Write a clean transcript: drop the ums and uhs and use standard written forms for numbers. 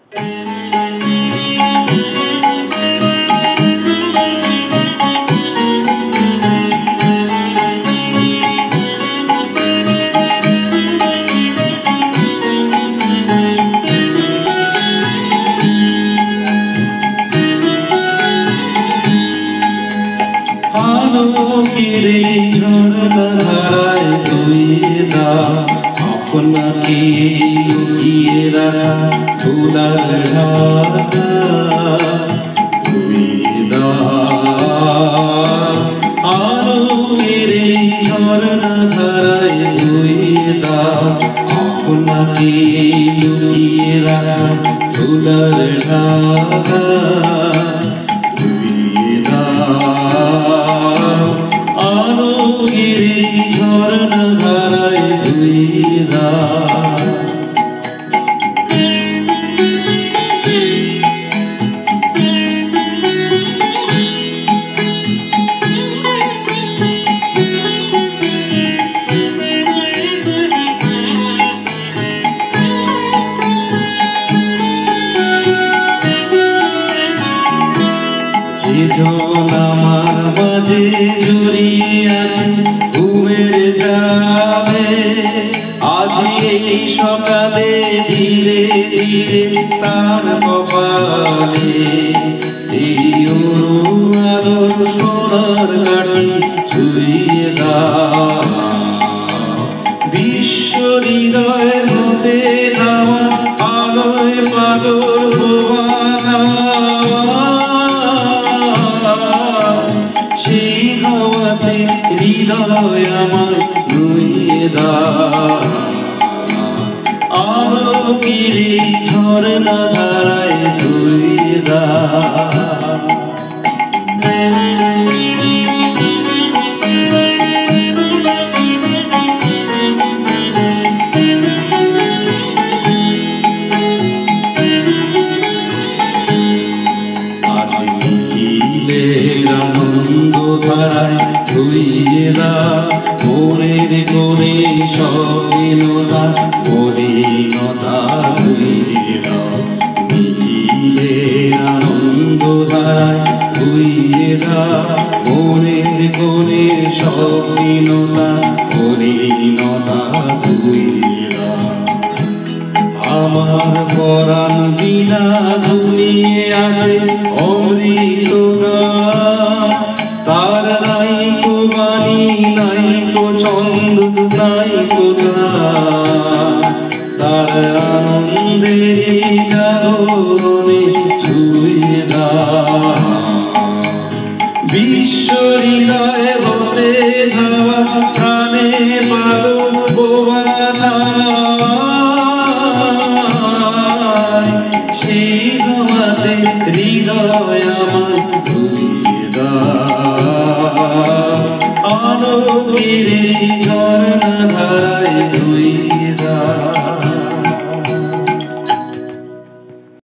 আলোকের ঝরনা ধারায় ধুয়ে দাও আপনাকে লুকিয়ে রাখা ধুলার ঢাকা ধুয়ে দাও। আলোকের ঝরনা ধারায় ধুয়ে দাও আপনাকে লুকিয়ে রাখা ধুলার ঢাকা ঝরনা ধারায় ধুয়ে দাও। যেজন আমার মাঝে জড়িয়ে আছে ঘুমের জালে আজ এই সকালে ধীরে ধীরে তার কপালে এই আলোর সোনার কাঠি ছুঁয়ে দাও। বিশ্ব হৃদয় হতে দাও আলোয় পাগল সেই হাওয়াতে হৃদয় আমায় রুইয়ে দাও। আলোকের ঝরনা ধারায় ধুয়ে দাও। আনন্দ ধারায় ধুইয়ে দাও মনের কোণে স্বপ্নতা মলিনতা ধুইয়ে দাও। নিখিলের আনন্দ ধারায় ধুইয়ে দাও মনের কোণে স্বপ্নতা মলিনতা ধুইয়ে দাও। আমার পরাণ বিনা দুনিয়ে আছে অমৃত গান তার নাই কো বাণী নাই কো ছন্দ নাই কো গান তার আনন্দের জাগরণে ছুঁয়ে দাও। বিশ্ব হৃদয় হতে ধাওয়া প্রাণে পাগল সেই হাওয়াতে হৃদয় আমায় ধুইয়ে দাও। আলোকের ঝরনা ধারায় ধুইয়ে